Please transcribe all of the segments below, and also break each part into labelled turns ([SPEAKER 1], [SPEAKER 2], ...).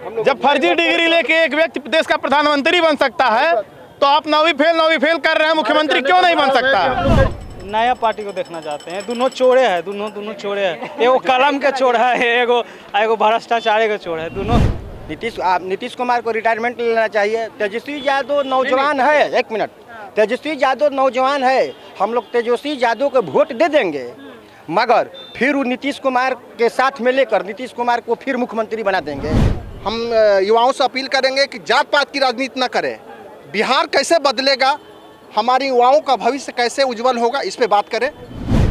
[SPEAKER 1] जब फर्जी डिग्री लेके एक व्यक्ति देश का प्रधानमंत्री बन सकता है तो आप 9वीं फेल कर रहे हैं, मुख्यमंत्री क्यों नहीं बन सकता?
[SPEAKER 2] नया पार्टी को देखना चाहते हैं। दोनों चोरे हैं, दोनों चोरे हैं। एगो कलम के चोर है, एगो भ्रष्टाचार के चोर है। दोनों
[SPEAKER 3] नीतीश कुमार को रिटायरमेंट लेना चाहिए। तेजस्वी यादव नौजवान है, एक मिनट, तेजस्वी यादव नौजवान है, हम लोग तेजस्वी यादव को वोट दे देंगे, मगर फिर वो नीतीश कुमार के साथ में लेकर नीतीश कुमार को फिर मुख्यमंत्री बना देंगे।
[SPEAKER 4] हम युवाओं से अपील करेंगे कि जात पात की राजनीति न करें। बिहार कैसे बदलेगा, हमारी युवाओं का भविष्य कैसे उज्जवल होगा, इस पे बात करें।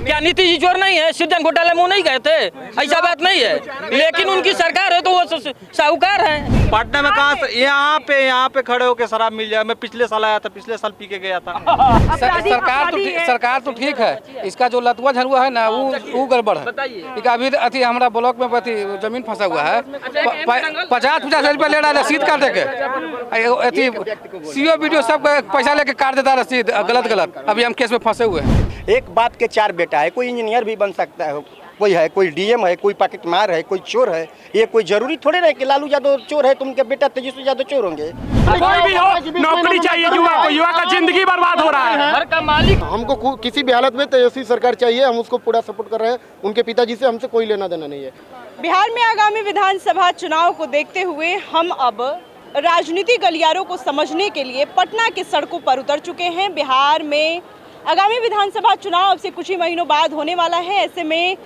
[SPEAKER 5] क्या नीतीश जी चोर नहीं है? सृजन घोटाले मुँह नहीं गए थे? ऐसा बात नहीं है, लेकिन उनकी सरकार है तो वो साहूकार है।
[SPEAKER 2] पटना में कहाँ से यहाँ पे खड़े होकर शराब मिल जाए? मैं पिछले साल आया था, पिछले साल पी के गया था।
[SPEAKER 6] सरकार तो ठीक है, इसका जो लतुआ झरुआ है ना वो गड़बड़ है। अभी अथी हमारा ब्लॉक में जमीन फंसा हुआ है, 50-50 रुपया ले रहा है रसीद काटे के। सीओ वीडियो सब पैसा लेके काट देता है रसीद, गलत। अभी हम केस में फंसे हुए हैं।
[SPEAKER 3] एक बाप के चार बेटा है, कोई इंजीनियर भी बन सकता है, कोई डीएम है, कोई पॉकेट मार है, कोई चोर है। ये कोई जरूरी थोड़े ना कि लालू यादव चोर है तो उनके बेटा तेजस्वी यादव चोर होंगे।
[SPEAKER 7] कोई भी हो, नौकरी चाहिए युवा को, युवा का जिंदगी बर्बाद हो रहा है।
[SPEAKER 5] घर का मालिक
[SPEAKER 8] हमको किसी भी हालत में तेजस्वी सरकार चाहिए, हम उसको पूरा सपोर्ट कर रहे हैं। उनके पिताजी से हमसे कोई लेना देना नहीं है।
[SPEAKER 9] बिहार में आगामी विधानसभा चुनाव को देखते हुए हम अब राजनीतिक गलियारों को समझने के लिए पटना की सड़कों पर उतर चुके हैं। बिहार में आगामी विधानसभा चुनाव अब से कुछ ही महीनों बाद होने वाला है। ऐसे में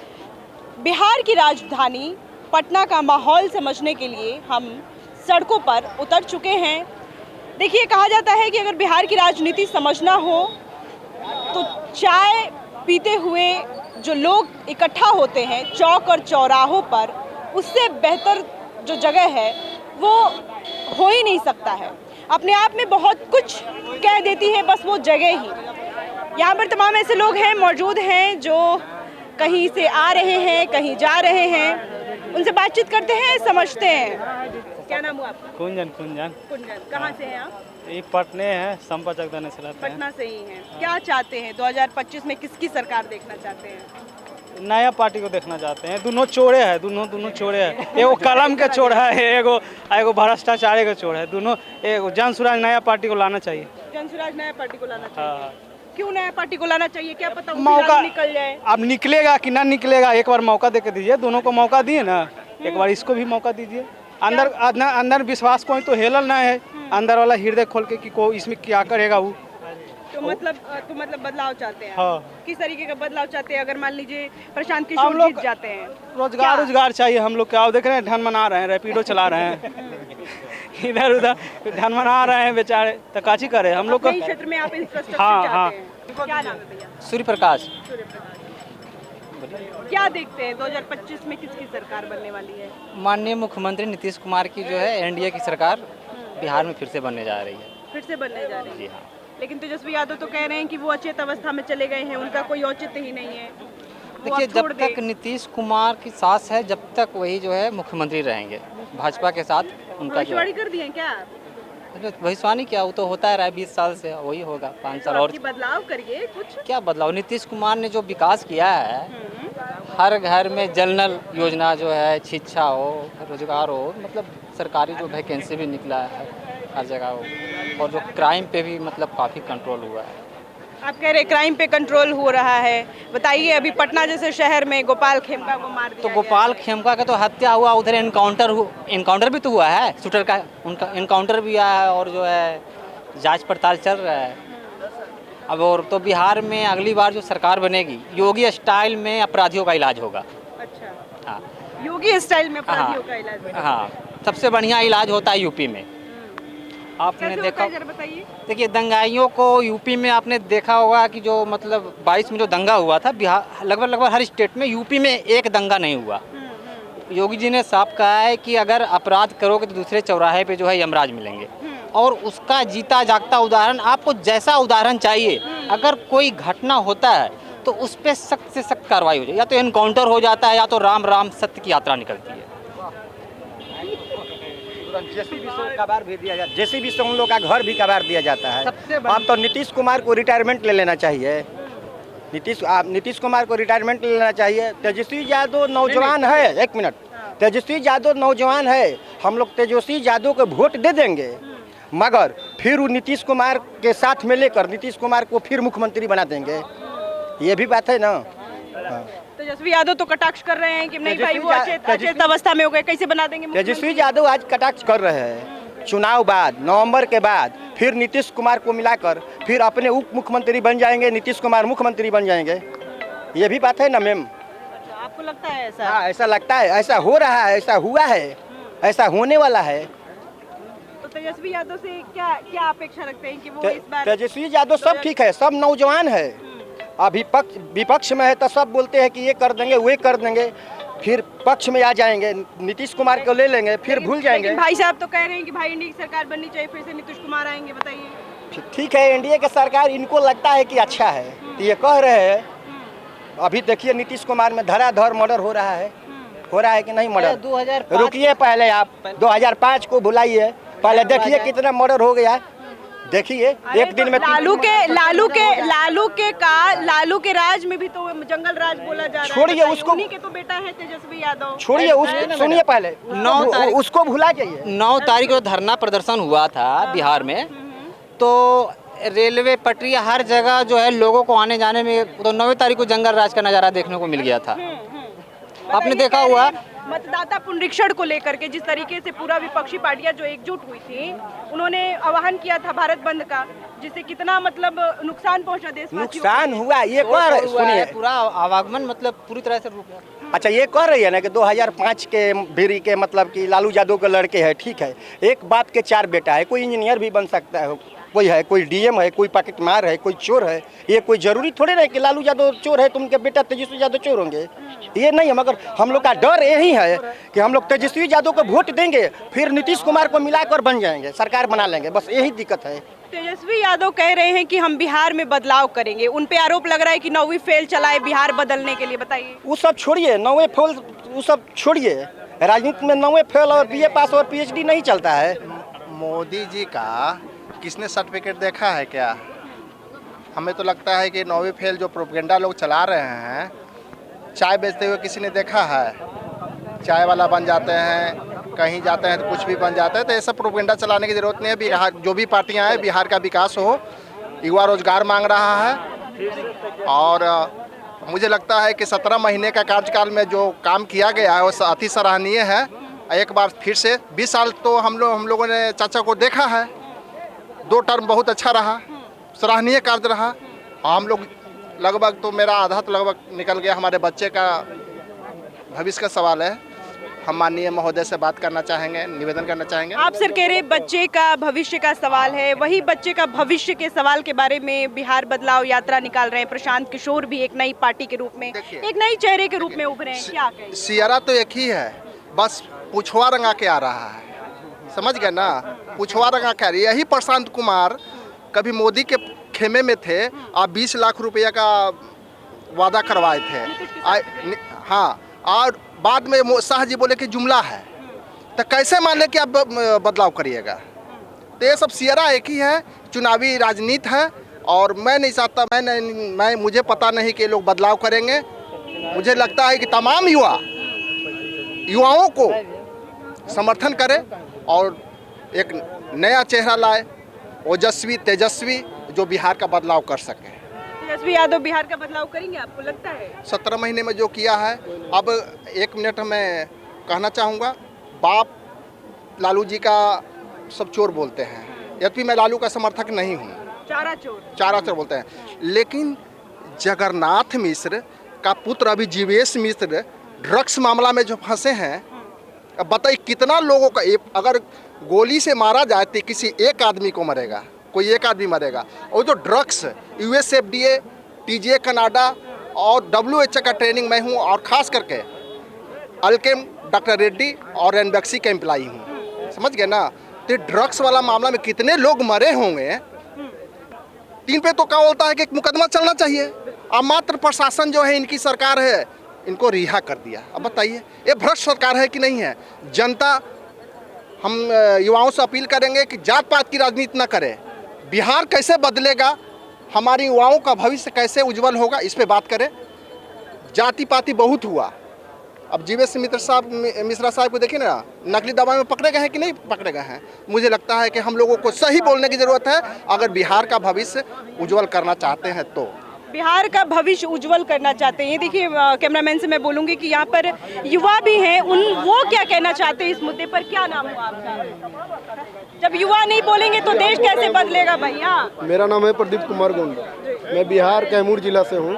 [SPEAKER 9] बिहार की राजधानी पटना का माहौल समझने के लिए हम सड़कों पर उतर चुके हैं। देखिए, कहा जाता है कि अगर बिहार की राजनीति समझना हो तो चाय पीते हुए जो लोग इकट्ठा होते हैं चौक और चौराहों पर, उससे बेहतर जो जगह है वो हो ही नहीं सकता है। अपने आप में बहुत कुछ कह देती है बस वो जगह ही। यहाँ पर तमाम ऐसे लोग हैं, मौजूद हैं जो कहीं से आ रहे हैं, कहीं जा रहे हैं। उनसे बातचीत करते हैं, समझते हैं। क्या नाम हुआ आपका?
[SPEAKER 2] कुंजन।
[SPEAKER 9] कहाँ से हैं आप?
[SPEAKER 2] ये पटने हैं, संपा चकदाने से लाते हैं।
[SPEAKER 9] पटना से ही हैं। क्या चाहते हैं 2025 में, किसकी सरकार देखना चाहते हैं?
[SPEAKER 2] नया पार्टी को देखना चाहते हैं। दोनों चोरे हैं, दोनों चोरे हैं। एगो कलम के चोर है, एगो भ्रष्टाचार के चोर है। दोनों एगो जन सुराज नया पार्टी को लाना चाहिए।
[SPEAKER 9] जन सुराज नया पार्टी को लाना चाहिए।
[SPEAKER 2] हाँ।
[SPEAKER 9] क्यों नया पार्टी को लाना चाहिए? क्या पता
[SPEAKER 2] मौका
[SPEAKER 9] निकल जाए।
[SPEAKER 2] अब निकलेगा कि ना निकलेगा, एक बार मौका दे के दीजिए। दोनों को मौका दिए ना, एक बार इसको भी मौका दीजिए। अंदर विश्वास कोई तो हेलल ना है, अंदर वाला हृदय खोल के कि को इसमें क्या करेगा वो।
[SPEAKER 9] तो मतलब बदलाव चाहते हैं?
[SPEAKER 2] हाँ।
[SPEAKER 9] किस तरीके का बदलाव चाहते हैं? अगर मान लीजिए प्रशांत किशोर जीत जाते हैं,
[SPEAKER 2] रोजगार चाहिए हम लोग। क्या देख रहे हैं, ढन मना रहे हैं, रैपिडो चला रहे हैं इधर उधर ढन मना रहे हैं बेचारे, तो काची करे हम लोग को।
[SPEAKER 9] क्षेत्र में आप इंफ्रास्ट्रक्चर
[SPEAKER 2] हाँ।
[SPEAKER 9] चाहते हैं। क्या नाम है भैया?
[SPEAKER 6] सूर्य प्रकाश।
[SPEAKER 9] क्या देखते हैं 2025 में किसकी सरकार बनने वाली है?
[SPEAKER 6] माननीय मुख्यमंत्री नीतीश कुमार की जो है एनडीए की सरकार बिहार में फिर से बनने जा रही है।
[SPEAKER 9] फिर से बनने जा रही है?
[SPEAKER 6] जी हाँ।
[SPEAKER 9] लेकिन तेजस्वी यादव तो कह रहे हैं कि वो अचेत अवस्था में चले गए हैं, उनका कोई औचित्य ही नहीं है।
[SPEAKER 6] देखिए, जब तक नीतीश कुमार की सांस है जब तक वही जो है मुख्यमंत्री रहेंगे भाजपा के साथ। उनका
[SPEAKER 9] भविष्यवाणी कर दी है क्या?
[SPEAKER 6] भविष्यवाणी क्या, वो तो होता है 20 साल से, वही होगा 5 साल और।
[SPEAKER 9] बदलाव करिए कुछ।
[SPEAKER 6] क्या बदलाव? नीतीश कुमार ने जो विकास किया है, हर घर में जल नल योजना जो है, शिक्षा हो, रोजगार हो, मतलब सरकारी जो वैकेंसी भी निकला है हर जगह हो, और जो क्राइम पे भी मतलब काफ़ी कंट्रोल हुआ है।
[SPEAKER 9] आप कह रहे क्राइम पे कंट्रोल हो रहा है, बताइए। अभी पटना जैसे शहर में गोपाल खेमका को मार दिया
[SPEAKER 6] तो गोपाल खेमका का तो हत्या हुआ, उधर इनकाउंटर भी तो हुआ है, शूटर का उनका इनकाउंटर भी आया है, और जो है जांच पड़ताल चल रहा है अब। और तो बिहार में अगली बार जो सरकार बनेगी, योगी स्टाइल में अपराधियों का इलाज होगा।
[SPEAKER 9] अच्छा।
[SPEAKER 6] हाँ,
[SPEAKER 9] योगी स्टाइल में अपराधियों का इलाज होगा।
[SPEAKER 6] हाँ, सबसे बढ़िया इलाज होता है यूपी में। आपने देखा, देखिए दंगाइयों को यूपी में आपने देखा होगा कि जो मतलब 22 में जो दंगा हुआ था, बिहार लगभग हर स्टेट में, यूपी में एक दंगा नहीं हुआ। योगी जी ने साफ कहा है कि अगर अपराध करोगे तो दूसरे चौराहे पे जो है यमराज मिलेंगे, और उसका जीता जागता उदाहरण, आपको जैसा उदाहरण चाहिए, अगर कोई घटना होता है तो उस पर सख्त से सख्त कार्रवाई हो जाए। या तो एनकाउंटर हो जाता है, या तो राम राम सत्य की यात्रा निकलती है।
[SPEAKER 3] जेसीबी से कबार भी दिया जाता है, जेसीबी से उन लोग का घर भी कबार दिया जाता है। अब तो नीतीश कुमार को रिटायरमेंट ले लेना चाहिए। नीतीश कुमार को रिटायरमेंट ले लेना चाहिए। तेजस्वी यादव नौजवान है, एक मिनट, तेजस्वी यादव नौजवान है, हम लोग तेजस्वी यादव को वोट दे देंगे, मगर फिर वो नीतीश कुमार के साथ में लेकर नीतीश कुमार को फिर मुख्यमंत्री बना देंगे। ये भी बात है ना।
[SPEAKER 9] तेजस्वी यादव तो कटाक्ष कर रहे हैं कि नहीं भाई वो अचेत अवस्था में हो गए, कैसे बना देंगे मुख्यमंत्री?
[SPEAKER 3] तेजस्वी यादव आज कटाक्ष कर रहे हैं। चुनाव बाद नवंबर के बाद फिर नीतीश कुमार को मिलाकर फिर अपने उप मुख्यमंत्री बन जाएंगे, नीतीश कुमार मुख्यमंत्री बन जाएंगे। ये भी बात है ना मैम।
[SPEAKER 9] अच्छा, आपको लगता है ऐसा?
[SPEAKER 3] हाँ, ऐसा लगता है, ऐसा हो रहा है, ऐसा हुआ है, ऐसा होने वाला है।
[SPEAKER 9] तो तेजस्वी यादव से क्या क्या अपेक्षा रखते हैं कि वो इस बार?
[SPEAKER 3] तेजस्वी यादव सब ठीक है, सब नौजवान है। अभी विपक्ष में है तो सब बोलते हैं कि ये कर देंगे, वे कर देंगे, फिर पक्ष में आ जाएंगे, नीतीश कुमार को ले लेंगे, फिर भूल जाएंगे।
[SPEAKER 9] भाई साहब तो कह रहे हैं कि भाई एनडीए की सरकार बननी चाहिए, फिर से नीतीश कुमार आएंगे, बताइए।
[SPEAKER 3] ठीक है, एनडीए की सरकार इनको लगता है कि अच्छा है, तो ये कह रहे हैं। अभी देखिए नीतीश कुमार में धराधर मर्डर हो रहा है कि नहीं मर्डर?
[SPEAKER 6] 2005
[SPEAKER 3] रुकिए पहले, आप 2005 को भुलाइए, पहले देखिए कितना मर्डर हो गया। देखिए एक दिन में
[SPEAKER 9] लालू के राज में भी तो जंगल राज बोला जा रहा है।
[SPEAKER 3] छोड़िए उसको,
[SPEAKER 9] उन्हीं के तो बेटा है तेजस्वी यादव।
[SPEAKER 3] छोड़िए उसको, सुनिए पहले,
[SPEAKER 6] 9 तारीख
[SPEAKER 3] उसको भुला जाइए।
[SPEAKER 6] 9 तारीख को धरना प्रदर्शन हुआ था बिहार में, तो रेलवे पटरियां हर जगह जो है लोगों को आने जाने में, तो 9 तारीख को जंगल राज का नज़ारा देखने को मिल गया था। आपने देखा हुआ
[SPEAKER 9] मतदाता पुनरीक्षण को लेकर के जिस तरीके से पूरा विपक्षी पार्टियां जो एकजुट हुई थी, उन्होंने आह्वान किया था भारत बंद का, जिससे कितना मतलब नुकसान पहुंचा देशवासियों को।
[SPEAKER 3] नुकसान हुआ, ये कह सुनिए,
[SPEAKER 6] पूरा आवागमन मतलब पूरी तरह से रुक गया।
[SPEAKER 3] अच्छा ये कह रही है ना कि 2005 के भेरी के मतलब कि लालू यादव के लड़के हैं, ठीक है, एक बाप के 4 बेटा है, कोई इंजीनियर भी बन सकता है, कोई है, कोई डीएम है, कोई पॉकेट मार है, कोई चोर है। ये कोई जरूरी थोड़े ना कि लालू यादव चोर है तो उनके बेटा तेजस्वी यादव चोर होंगे, ये नहीं है। मगर हम लोग का डर यही है कि हम लोग तेजस्वी यादव को वोट देंगे, फिर नीतीश कुमार को मिलाकर बन जाएंगे, सरकार बना लेंगे, बस यही दिक्कत है।
[SPEAKER 9] तेजस्वी यादव कह रहे हैं कि हम बिहार में बदलाव करेंगे, उन पे आरोप लग रहा है कि 9वीं फेल चलाए बिहार बदलने के लिए, बताइए।
[SPEAKER 3] वो सब छोड़िए, 9वें फेल वो सब छोड़िए, राजनीति में 9वें फेल और बीए पास और पीएचडी नहीं चलता है।
[SPEAKER 4] मोदी जी का किसने सर्टिफिकेट देखा है क्या? हमें तो लगता है कि 9वीं फेल जो प्रोपेगेंडा लोग चला रहे हैं, चाय बेचते हुए किसी ने देखा है? चाय वाला बन जाते हैं, कहीं जाते हैं तो कुछ भी बन जाता है। तो ये सब प्रोपेगेंडा चलाने की ज़रूरत नहीं है। बिहार जो भी पार्टियां हैं, बिहार का विकास हो, युवा रोजगार मांग रहा है, और मुझे लगता है कि 17 महीने का कार्यकाल में जो काम किया गया है वो अति सराहनीय है। एक बार फिर से 20 साल तो हम लोगों ने चाचा को देखा है, 2 टर्म बहुत अच्छा रहा, सराहनीय कार्य रहा। हम लोग लगभग, तो मेरा आधा तो लगभग निकल गया, हमारे बच्चे का भविष्य का सवाल है। हम माननीय महोदय से बात करना चाहेंगे, निवेदन करना चाहेंगे।
[SPEAKER 9] आप सर कह रहे बच्चे का भविष्य का सवाल है, वही बच्चे का भविष्य के सवाल के बारे में बिहार बदलाव यात्रा निकाल रहे हैं। प्रशांत किशोर भी एक नई पार्टी के रूप में, एक नई चेहरे के रूप में उभरे हैं, क्या कहें?
[SPEAKER 4] सियारा तो एक ही है, बस पुछवा रंगा के आ रहा है, समझ गए ना? पुछवा रंगा के आ रही है। यही प्रशांत कुमार कभी मोदी के खेमे में थे, आप 20 लाख रुपया का वादा करवाए थे। हाँ, और बाद में शाह जी बोले कि जुमला है, तो कैसे मान ले कि आप बदलाव करिएगा? तो ये सब सियारा एक ही है, चुनावी राजनीति है, और मैं नहीं चाहता, मुझे पता नहीं कि लोग बदलाव करेंगे। मुझे लगता है कि तमाम युवाओं को समर्थन करें और एक नया चेहरा लाए, ओजस्वी तेजस्वी, जो बिहार का बदलाव कर सके।
[SPEAKER 9] तेजस्वी यादव बिहार का बदलाव करेंगे, आपको लगता है?
[SPEAKER 4] 17 महीने में जो किया है। अब 1 मिनट में कहना चाहूँगा, बाप लालू जी का सब चोर बोलते हैं, यद्यपि मैं लालू का समर्थक नहीं हूँ, चारा चोर बोलते हैं, लेकिन जगन्नाथ मिश्र का पुत्र अभी जीवेश मिश्र ड्रग्स मामला में जो फंसे हैं, अब बताइए कितना लोगों का, अगर गोली से मारा जाए तो किसी एक आदमी को मरेगा, कोई एक आदमी मरेगा। और जो ड्रग्स USFDA, TGA कनाडा और WHO का ट्रेनिंग मैं हूँ, और ख़ास करके अल्केम डॉक्टर रेड्डी और एनबैक्सी का एम्प्लाई हूँ, समझ गए ना? तो ड्रग्स वाला मामला में कितने लोग मरे होंगे। 3 पे तो क्या बोलता है कि एक मुकदमा चलना चाहिए। अब मात्र प्रशासन जो है, इनकी सरकार है, इनको रिहा कर दिया। अब बताइए ये भ्रष्ट सरकार है कि नहीं है? जनता, हम युवाओं से अपील करेंगे कि जात पात की राजनीति न करें। बिहार कैसे बदलेगा, हमारे युवाओं का भविष्य कैसे उज्जवल होगा, इस पे बात करें। जाति पाति बहुत हुआ, अब जीवेश मिश्रा साहब को देखिए ना, नकली दवा में पकड़े गए हैं कि नहीं पकड़े गए हैं। मुझे लगता है कि हम लोगों को सही बोलने की ज़रूरत है, अगर बिहार का भविष्य उज्जवल करना चाहते हैं तो।
[SPEAKER 9] बिहार का भविष्य उज्जवल करना चाहते हैं। देखिए कैमरामैन से मैं बोलूंगी कि यहाँ पर युवा भी हैं, वो क्या कहना चाहते हैं इस मुद्दे पर। क्या नाम हुआ आपका? जब युवा नहीं बोलेंगे तो देश कैसे बदलेगा भैया?
[SPEAKER 8] मेरा नाम है प्रदीप कुमार गोंड, मैं बिहार कैमूर जिला से हूँ।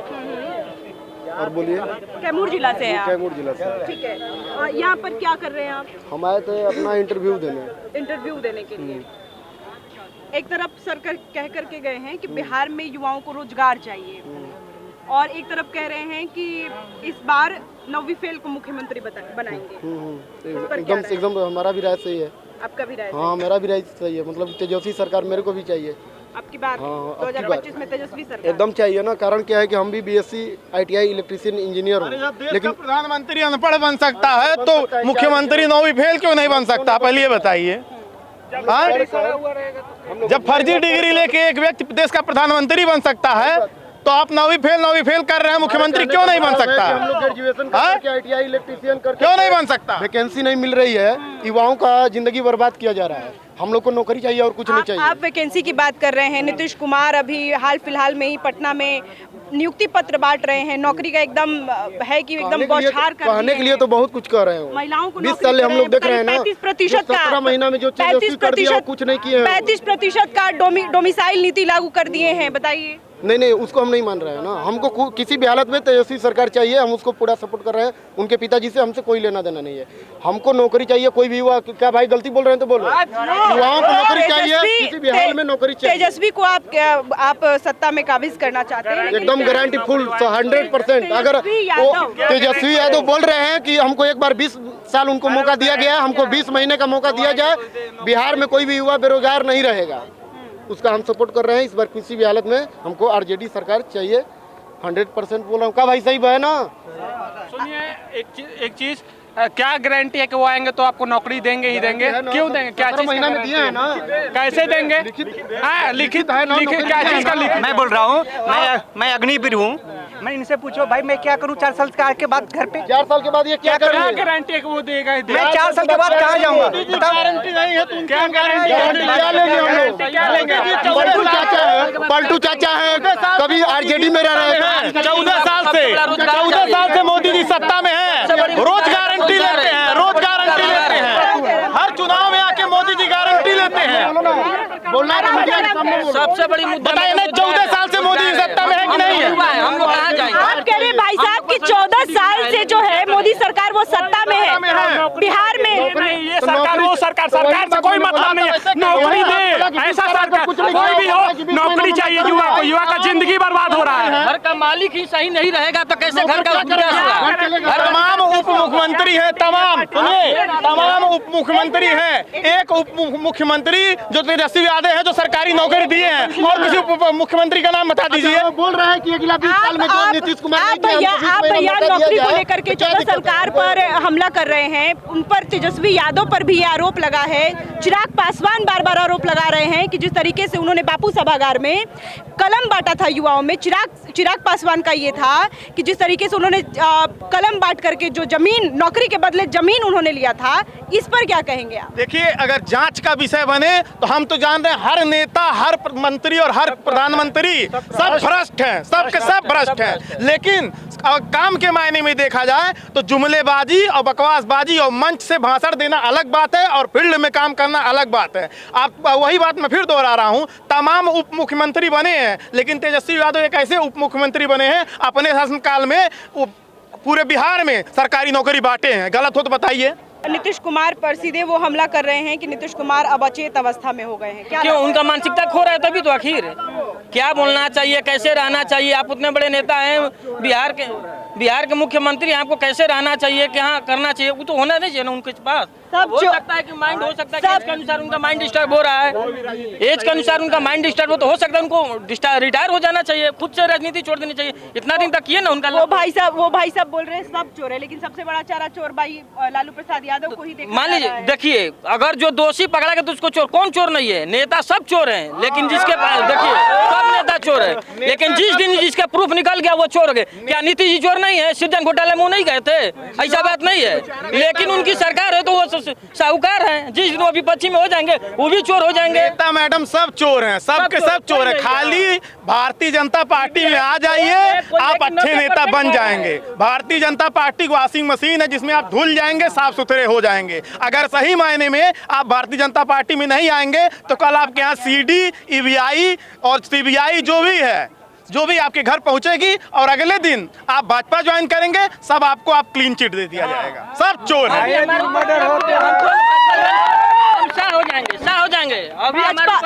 [SPEAKER 8] और बोलिए।
[SPEAKER 9] कैमूर जिला से हैं आप?
[SPEAKER 8] कैमूर जिला से।
[SPEAKER 9] ठीक है, यहाँ पर क्या कर रहे हैं आप?
[SPEAKER 8] हम आए थे अपना इंटरव्यू देने
[SPEAKER 9] के लिए। एक तरफ सरकार कह करके गए हैं कि बिहार में युवाओं को रोजगार चाहिए, और एक तरफ कह रहे हैं कि इस बार 9वीं फेल को मुख्यमंत्री बनाएंगे।
[SPEAKER 8] एकदम हमारा भी राय सही है।
[SPEAKER 9] आपका भी राय?
[SPEAKER 8] हाँ, मेरा भी राय सही है। मतलब तेजस्वी सरकार मेरे को भी चाहिए।
[SPEAKER 9] आपकी बात?
[SPEAKER 8] हाँ,
[SPEAKER 9] 2025 में तेजस्वी सरकार
[SPEAKER 8] एकदम चाहिए ना। कारण क्या है कि हम भी बीएससी ITI इलेक्ट्रीशियन इंजीनियर हूँ, लेकिन
[SPEAKER 1] प्रधानमंत्री अनपढ़ बन सकता है तो मुख्यमंत्री 9वीं फेल क्यों नहीं बन सकता? पहले ये बताइए। जब फर्जी डिग्री लेके एक व्यक्ति देश का प्रधानमंत्री बन सकता है तो आप 9वीं फेल कर रहे हैं, मुख्यमंत्री क्यों नहीं बन सकता?
[SPEAKER 8] हम लोग ग्रेजुएशन करके ITI इलेक्ट्रीशियन करके
[SPEAKER 1] क्यों नहीं बन सकता?
[SPEAKER 8] वैकेंसी नहीं मिल रही है, युवाओं का जिंदगी बर्बाद किया जा रहा है। हम लोग को नौकरी चाहिए और कुछ नहीं चाहिए।
[SPEAKER 9] आप वैकेंसी की बात कर रहे हैं। नीतीश कुमार अभी हाल फिलहाल में ही पटना में नियुक्ति पत्र बांट रहे हैं। नौकरी का एकदम है कि एकदम बौछार कर
[SPEAKER 8] कहने के लिए तो बहुत कुछ कर रहे हैं।
[SPEAKER 9] महिलाओं को
[SPEAKER 8] 20 साल हम लोग देख रहे हैं ना,
[SPEAKER 9] 35% का
[SPEAKER 8] 17 महीना में जो 35% कुछ नहीं किए हैं।
[SPEAKER 9] 35% का डोमिसाइल नीति लागू कर दिए हैं। बताइए।
[SPEAKER 8] नहीं, उसको हम नहीं मान रहे हैं ना। हमको किसी भी हालत में तेजस्वी सरकार चाहिए, हम उसको पूरा सपोर्ट कर रहे हैं। उनके पिताजी से हमसे कोई लेना देना नहीं है। हमको नौकरी चाहिए। कोई भी युवा, क्या भाई गलती बोल रहे हैं तो बोलो, युवाओं को नौकरी चाहिए, किसी भी हाल में नौकरी चाहिए।
[SPEAKER 9] तेजस्वी को आप सत्ता में काबिज करना चाहते हैं?
[SPEAKER 8] एकदम गारंटी फुल 100%। अगर तेजस्वी यादव बोल रहे हैं कि हमको एक बार 20 साल उनको मौका दिया गया है, हमको 20 महीने का मौका दिया जाए, बिहार में कोई भी युवा बेरोजगार नहीं रहेगा, उसका हम सपोर्ट कर रहे हैं। इस बार किसी भी हालत में हमको RJD सरकार चाहिए। 100% बोल रहा हूँ। क्या भाई सही है ना?
[SPEAKER 7] सुनिए, एक चीज, क्या गारंटी है कि वो आएंगे तो आपको नौकरी देंगे ही देंगे? क्यों देंगे? क्या चीज
[SPEAKER 8] महीना में दिए हैं ना?
[SPEAKER 7] कैसे देंगे? हाँ, लिखित है। क्या चीज का लिखित?
[SPEAKER 3] मैं बोल रहा हूँ, मैं अग्निवीर हूँ। मैं इनसे पूछो भाई मैं क्या करूँ 4 साल के बाद घर पे?
[SPEAKER 8] 4 साल के बाद ये क्या करेंगे?
[SPEAKER 7] क्या गारंटी है कि वो देगा?
[SPEAKER 3] मैं 4 साल के बाद कहाँ जाऊँगा?
[SPEAKER 8] गारंटी नहीं है। तुम
[SPEAKER 7] क्या गारंटी?
[SPEAKER 8] क्या लेंगे हम लोग?
[SPEAKER 7] क्या लेंगे?
[SPEAKER 8] पलटू चाचा है, कभी RJD में रह रहे हैं।
[SPEAKER 1] 14 साल से मोदी जी सत्ता में है, रोज गारंटी लेते हैं। हर चुनाव में आके मोदी जी गारंटी लेते हैं।
[SPEAKER 8] बोलना है तो मीडिया के सामने बोलो।
[SPEAKER 5] सबसे बड़ी मुद्दा
[SPEAKER 1] बताइए ना, 14 साल से मोदी जी सत्ता में है कि नहीं है?
[SPEAKER 5] हम लोग कहाँ जाएंगे?
[SPEAKER 9] आप कह रहे हैं भाई साहब कि 14 साल से जो है मोदी सरकार वो सत्ता में है बिहार में।
[SPEAKER 7] ये सरकार वो सरकार से कोई मतलब नहीं है। नौकरी दे, ऐसा सरकार कोई भी हो, नौकरी चाहिए युवा को। युवा का जिंदगी बर्बाद हो रहा है।
[SPEAKER 5] घर का मालिक ही सही नहीं रहेगा तो कैसे घर का विकास होगा?
[SPEAKER 1] तमाम उप मुख्यमंत्री है, तमाम उप मुख्यमंत्री है। एक उप मुख्यमंत्री जो तेजस्वी यादव है, जो सरकारी नौकरी दिए हैं, और किसी उप मुख्यमंत्री का नाम बता दीजिए।
[SPEAKER 8] बोल रहे हैं कि अगला 20 साल में जो नीतीश कुमार
[SPEAKER 9] आप भैया नौकरी को लेकर के 14 सरकार पर हमला कर रहे हैं। उन पर तेजस्वी यादव पर भी आरोप लगा है। चिराग पासवान बार आरोप लगा रहे हैं कि जिस तरीके से उन्होंने बापू सभागार में कलम बांटा था युवाओं में, चिराग पासवान का ये था कि जिस तरीके से उन्होंने कलम बांट करके जो जमीन, नौकरी के बदले जमीन उन्होंने लिया था, इस पर क्या कहेंगे आप?
[SPEAKER 1] देखिए, अगर जांच का विषय बने तो हम तो जान रहे हैं हर नेता, हर मंत्री और हर प्रधानमंत्री सब भ्रष्ट हैं, सब भ्रष्ट हैं। लेकिन काम के मायने में देखा जाए तो जुमलेबाजी और बकवासबाजी और मंच से भाषण देना अलग बात है और फील्ड में काम करना अलग बात है। आप वही बात मैं फिर दोहरा रहा हूँ, तमाम उप मुख्यमंत्री बने हैं, लेकिन तेजस्वी यादव एक ऐसे उप मुख्यमंत्री बने हैं अपने शासनकाल में पूरे बिहार में सरकारी नौकरी बांटे हैं। गलत हो तो बताइए।
[SPEAKER 9] नीतीश कुमार पर सीधे वो हमला कर रहे हैं कि नीतीश कुमार अब अचेत अवस्था में हो गए हैं। क्या
[SPEAKER 5] क्यों? उनका मानसिकता खो रहा है तभी तो। आखिर क्या बोलना चाहिए, कैसे रहना चाहिए? आप उतने बड़े नेता हैं, बिहार के मुख्यमंत्री, आपको कैसे रहना चाहिए, क्या करना चाहिए, वो तो होना नहीं चाहिए ना उनके पास। हो सकता है कि माइंड, हो सकता है कि एज के अनुसार उनका माइंड डिस्टर्ब हो रहा है, एज के अनुसार उनका माइंड डिस्टर्ब हो, तो हो सकता है उनको रिटायर हो जाना चाहिए, खुद से राजनीति छोड़ देनी चाहिए। इतना दिन तक किए ना उनका।
[SPEAKER 9] वो भाई साहब बोल रहे हैं सब चोर है, लेकिन सबसे बड़ा चारा चोर भाई लालू प्रसाद यादव को ही देखा।
[SPEAKER 5] मान लीजिए, देखिए, अगर जो दोषी पकड़ा गया तो उसको चोर, कौन चोर नहीं है? नेता सब चोर हैं, लेकिन जिसके पास, देखिए, सब नेता चोर है, लेकिन जिस दिन जिसका प्रूफ निकल गया वो चोर हो गए। क्या नीतीश जी चोर नहीं? नहीं है, सृजन घोटाले में वो नहीं गए थे, ऐसा बात नहीं है। लेकिन उनकी सरकार है तो वो साहूकार हैं, जिस दिन वो विपक्षी में हो जाएंगे वो भी चोर हो जाएंगे।
[SPEAKER 1] नेता मैडम सब चोर हैं, सब के सब चोर हैं। खाली भारतीय जनता पार्टी में आ जाइए, आप अच्छे नेता बन जाएंगे। Bharatiya Janata party washing machine है जिसमें आप धुल जाएंगे, साफ सुथरे हो जाएंगे। अगर सही मायने में आप भारतीय जनता पार्टी में नहीं आएंगे तो कल आपके यहाँ सीडी, ईवीआई और सीबीआई जो भी आपके घर पहुंचेगी, और अगले दिन आप भाजपा ज्वाइन करेंगे, सब आपको क्लीन चिट दे दिया जाएगा। सब चोर है।
[SPEAKER 5] हो जाएंगे। अभी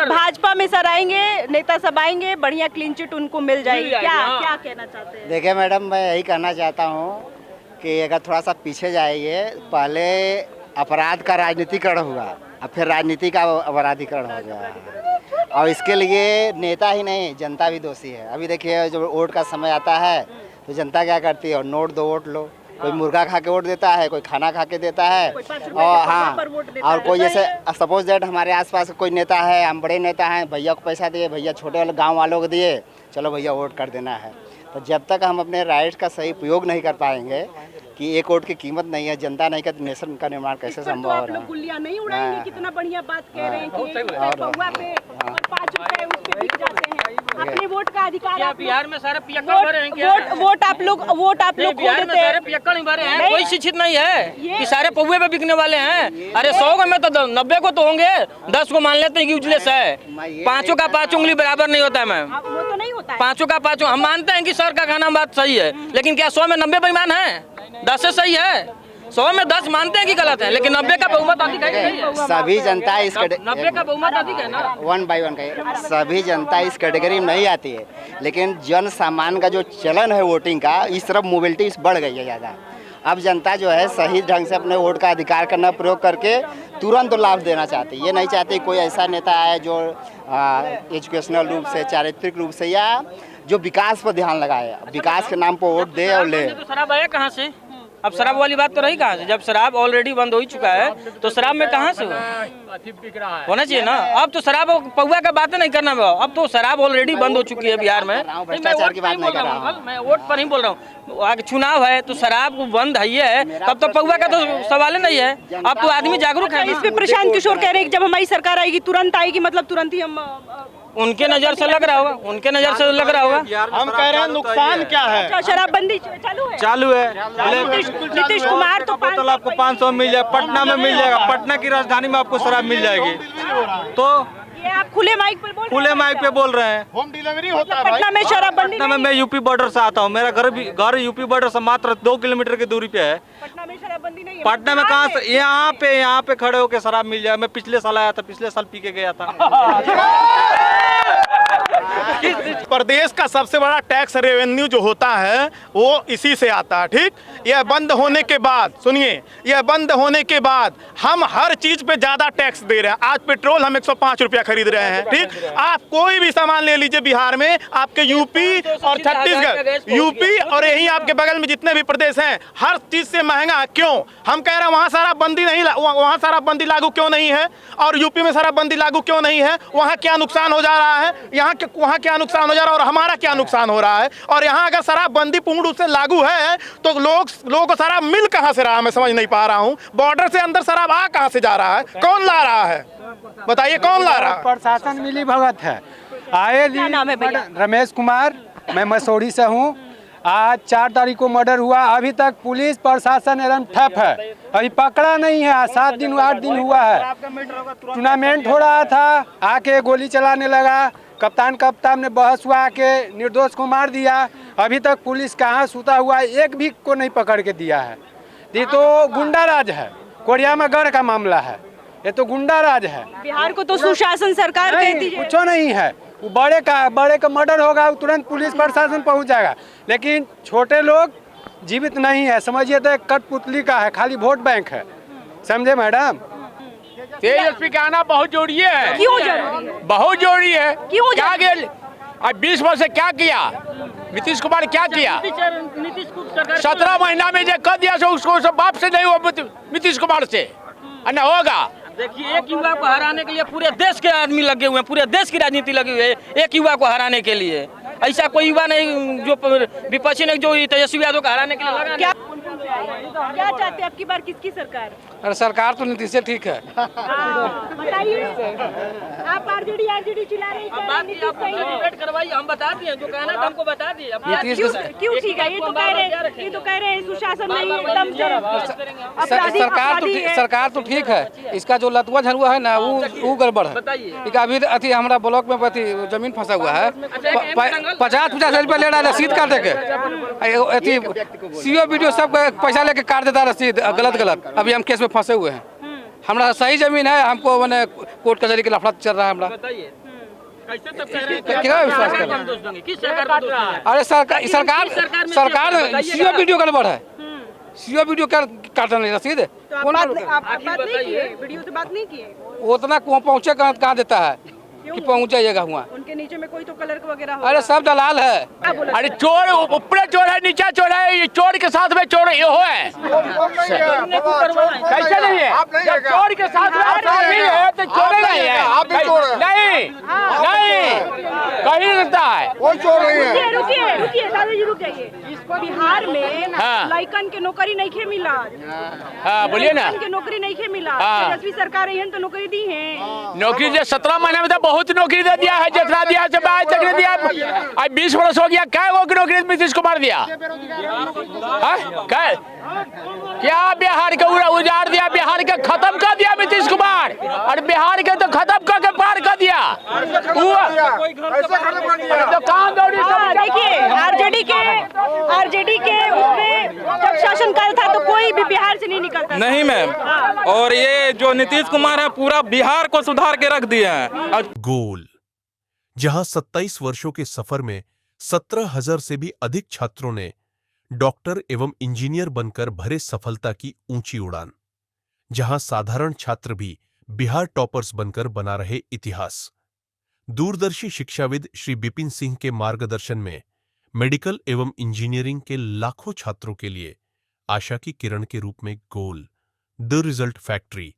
[SPEAKER 9] भाजपा में सर आएंगे, नेता सब आएंगे, बढ़िया क्लीन चिट उनको मिल जाएगी। क्या कहना चाहते हैं?
[SPEAKER 3] देखिए मैडम, मैं यही कहना चाहता हूँ कि अगर थोड़ा सा पीछे जाइए, पहले अपराध का राजनीतिकरण हुआ, अब फिर राजनीति का अपराधीकरण हो गया, और इसके लिए नेता ही नहीं जनता भी दोषी है। अभी देखिए जब वोट का समय आता है तो जनता क्या करती है, नोट दो वोट लो। कोई मुर्गा खा के वोट देता है, कोई खाना खा के देता है, और हाँ, और कोई जैसे सपोज दैट हमारे आसपास कोई नेता है, हम बड़े नेता हैं, भैया को पैसा दिए, भैया छोटे वाले गाँव वालों को दिए, चलो भैया वोट कर देना है। तो जब तक हम अपने राइट्स का सही उपयोग नहीं कर पाएंगे कि एक वोट की कीमत नहीं है, जनता नहीं कर, नेशन का निर्माण कैसे संभव हो रहा है?
[SPEAKER 9] गुल्लियां नहीं उड़ाएंगे, कितना बढ़िया बात कह रहे हैं कि 1 रुपए पौवा पे और 5 रुपए उस पे बिक जाते हैं। अपने वोट का अधिकार आप
[SPEAKER 5] बिहार में सारे पियक्कड़ भरे हैं।
[SPEAKER 9] वोट आप लोग
[SPEAKER 5] बिहार में सारे पियक्कड़ भरे हैं, कोई शिक्षित नहीं है कि सारे पौवे पे बिकने वाले हैं। अरे 100 में तो 90 को तो होंगे, 10 को मान लेते हैं कि उजलेस है। 5 का 5 उंगली बराबर नहीं होता है मैम,
[SPEAKER 9] वो तो नहीं होता है।
[SPEAKER 5] 5 का 5 हम मानते हैं कि सर का कहना बात सही है, लेकिन क्या 100 में 90 बेईमान है? 10 से सही है, 100 में 10 मानते हैं कि गलत है, लेकिन 90 का बहुमत अधिक है।
[SPEAKER 3] सभी जनता इस
[SPEAKER 5] 90 का बहुमत अधिक है ना।
[SPEAKER 3] 1 by 1 का सभी जनता इस कैटेगरी में नहीं आती है, लेकिन जन सामान्य का जो चलन है वोटिंग का, इस तरफ मोबिलिटी बढ़ गई है ज़्यादा। अब जनता जो है सही ढंग से अपने वोट का अधिकार करना प्रयोग करके तुरंत लाभ देना चाहती है। ये नहीं चाहती कोई ऐसा नेता है जो एजुकेशनल रूप से, चारित्रिक रूप से, या जो विकास पर ध्यान लगाए, विकास के नाम पर वोट दे और ले।
[SPEAKER 5] तो शराब आया कहाँ से? अब शराब वाली बात तो रही कहाँ से? जब शराब ऑलरेडी बंद हो ही चुका है तो शराब में कहाँ से होना चाहिए ना। अब तो शराब पौवा का बात नहीं करना, अब तो शराब ऑलरेडी बंद हो चुकी है बिहार में।
[SPEAKER 3] भ्रष्टाचार की बात नहीं कर रहा हूँ,
[SPEAKER 5] मैं वोट पर ही बोल रहा हूँ। आगे चुनाव है तो शराब बंद है, तब तो पौवा का तो सवाल नहीं है। अब तो आदमी जागरूक है।
[SPEAKER 9] इस पे प्रशांत किशोर कह रहे हैं कि जब हमारी सरकार आएगी तुरंत आएगी, मतलब तुरंत ही हम
[SPEAKER 5] उनके नजर से लग रहा होगा, उनके नजर से लग रहा होगा।
[SPEAKER 1] हम कह रहे हैं नुकसान क्या है?
[SPEAKER 9] शराबबंदी चालू है। नीतीश कुमार तो
[SPEAKER 10] बोतल आपको 500 मिल जाए, पटना में मिल जाएगा, पटना की राजधानी में आपको शराब मिल जाएगी। तो
[SPEAKER 9] ये आप खुले माइक पे बोल रहे हैं।
[SPEAKER 1] होम डिलीवरी होता है
[SPEAKER 9] पटना में शराबबंदी।
[SPEAKER 10] पटना में मैं यूपी बॉर्डर से आता हूँ, मेरा घर यूपी बॉर्डर से मात्र 2 किलोमीटर की दूरी पे है।
[SPEAKER 9] पटना में शराबबंदी नहीं है।
[SPEAKER 10] पटना में कहाँ से? यहाँ पे खड़े होके शराब मिल जाए। मैं पिछले साल आया था, पिछले साल पी के गया था।
[SPEAKER 1] प्रदेश का सबसे बड़ा टैक्स रेवेन्यू जो होता है वो इसी से आता है। ठीक, यह बंद होने के बाद, सुनिए, यह बंद होने के बाद हम हर चीज पे ज्यादा टैक्स दे रहे हैं। आज पेट्रोल हम 105 रुपया खरीद रहे हैं। ठीक, आप कोई भी सामान ले लीजिए बिहार में, आपके यूपी और छत्तीसगढ़, यूपी और यही आपके बगल में जितने भी प्रदेश हैं, हर चीज से महंगा। क्यों? हम कह रहे हैं वहाँ शराबबंदी नहीं, वहाँ शराबबंदी लागू क्यों नहीं है, और यूपी में शराबबंदी लागू क्यों नहीं है? वहाँ क्या नुकसान हो जा रहा है, वहाँ क्या नुकसान हो जा रहा है, और हमारा क्या नुकसान हो रहा है? और यहाँ अगर शराबबंदी पूर्ण रूप से लागू है तो लोगों को शराब मिल कहाँ से रहा है, मैं समझ नहीं पा रहा हूँ। बॉर्डर से अंदर शराब आ कहाँ से जा रहा है? कौन ला रहा है? बताइए कौन ला रहा है?
[SPEAKER 2] प्रशासन मिली भगत है। आए दिन रमेश कुमार, मैं मसूरी से हूँ। आज 4 तारीख को मर्डर हुआ, अभी तक पुलिस प्रशासन एकदम ठप है, अभी पकड़ा नहीं है। आज 7 दिन 8 दिन हुआ है। टूर्नामेंट हो रहा था, आके गोली चलाने लगा, कप्तान ने बहस हुआ के निर्दोष को मार दिया। अभी तक पुलिस कहाँ सूता हुआ है, एक भी को नहीं पकड़ के दिया है। ये तो गुंडा राज है, कोरिया में गढ़ का मामला है, ये तो गुंडा राज है।
[SPEAKER 9] बिहार को तो सुशासन सरकार कहती है।
[SPEAKER 2] कुछ नहीं है, वो बड़े का मर्डर होगा तुरंत पुलिस प्रशासन पहुंच जाएगा, लेकिन छोटे लोग जीवित नहीं है। समझिए तो एक कठपुतली का है, खाली वोट बैंक है। समझे मैडम?
[SPEAKER 7] तेजस्वी का आना बहुत जरूरी है।
[SPEAKER 9] क्यों जरूरी है?
[SPEAKER 7] बहुत जरूरी है।
[SPEAKER 9] क्यों
[SPEAKER 7] क्या गेल? अब 20 वर्ष से क्या किया नीतीश कुमार? क्या किया? 17 महीना में जो कर दिया उसको सब बाप से नहीं हुआ, नीतीश कुमार से न होगा।
[SPEAKER 5] देखिए, एक युवा को हराने के लिए पूरे देश के आदमी लगे हुए हैं, पूरे देश की राजनीति लगी हुई है एक युवा को हराने के लिए। ऐसा कोई युवा नहीं जो विपक्षी ने जो तेजस्वी यादव को हराने के लिए लगा।
[SPEAKER 9] क्या चाहते हैं आपकी बार किसकी सरकार?
[SPEAKER 6] अरे सरकार तो नीतीश से ठीक है।
[SPEAKER 9] बताइए, आप आरजेडी चिल्ला रहे हैं,
[SPEAKER 5] डिबेट करवाइए, हम बता दिए जो कहना था हमको बता दिए।
[SPEAKER 9] क्यों ठीक है? ये तो कह रहे हैं सुशासन नहीं, एकदम से
[SPEAKER 6] सरकार तो ठीक है, इसका जो लतुआ झरुआ है ना वो गड़बड़ है। अभी अथी हमारा ब्लॉक में जमीन फंसा हुआ है, 50-50 रुपया ले रहा है रसीद काटे के, अथी सीओ वीडियो सब पैसा लेके काट देता है रसीद, गलत। अभी हम केस में फंसे हुए हैं। हमारा सही जमीन है, हमको मैंने कोर्ट कचहरी के लफड़ा चल रहा है हमारा। क्या विश्वास कर रहा है? अरे सरकार सीओ वीडियो गड़बड़ है, सीओ वीडियो काटना नहीं रसीद।
[SPEAKER 9] वीडियो से बात नहीं की?
[SPEAKER 6] उतना पहुँचे कहाँ देता है कि पहुँच जाइएगा हुआ।
[SPEAKER 9] उनके नीचे में कोई तो क्लर्क वगैरह?
[SPEAKER 6] अरे सब दलाल है।
[SPEAKER 7] अरे चोर ऊपर चोर है, नीचा चोर है, ये चोर के साथ में चोर ये हो है। कैसे नहीं है? जब चोर के साथ में आदमी है तो चोर नहीं है। नहीं कहीं रहता है,
[SPEAKER 4] कोई चोर नहीं है।
[SPEAKER 9] रुकिए दादाजी, रुक जाइए। बिहार में लड़कन के नौकरी नहीं मिला।
[SPEAKER 7] हाँ बोलिए ना।
[SPEAKER 9] के नौकरी नहीं मिला, तेजस्वी सरकार रही है तो नौकरी दी है।
[SPEAKER 7] नौकरी जो 17 महीने में तो बहुत नौकरी दे दिया है, जितना दिया है आज तक नहीं दिया। अब 20 वर्ष हो गया, क्या वो नौकरी नीतीश कुमार दिया? क्या बिहार का उजाड़ दिया, बिहार के खत्म कर दिया नीतीश कुमार, और बिहार के तो खत्म करके पार कर दिया।
[SPEAKER 9] देखिए आरजेडी के उसमें जब शासनकाल था तो कोई भी बिहार से नहीं निकलता।
[SPEAKER 10] नहीं मैम, और ये जो नीतीश कुमार है पूरा बिहार को सुधार के रख दिया है।
[SPEAKER 11] गोल, जहां 27 वर्षों के सफर में 17,000 से भी अधिक छात्रों ने डॉक्टर एवं इंजीनियर बनकर भरे सफलता की ऊंची उड़ान, जहां साधारण छात्र भी बिहार टॉपर्स बनकर बना रहे इतिहास। दूरदर्शी शिक्षाविद श्री बिपिन सिंह के मार्गदर्शन में मेडिकल एवं इंजीनियरिंग के लाखों छात्रों के लिए आशा की किरण के रूप में गोल, द रिजल्ट फैक्ट्री।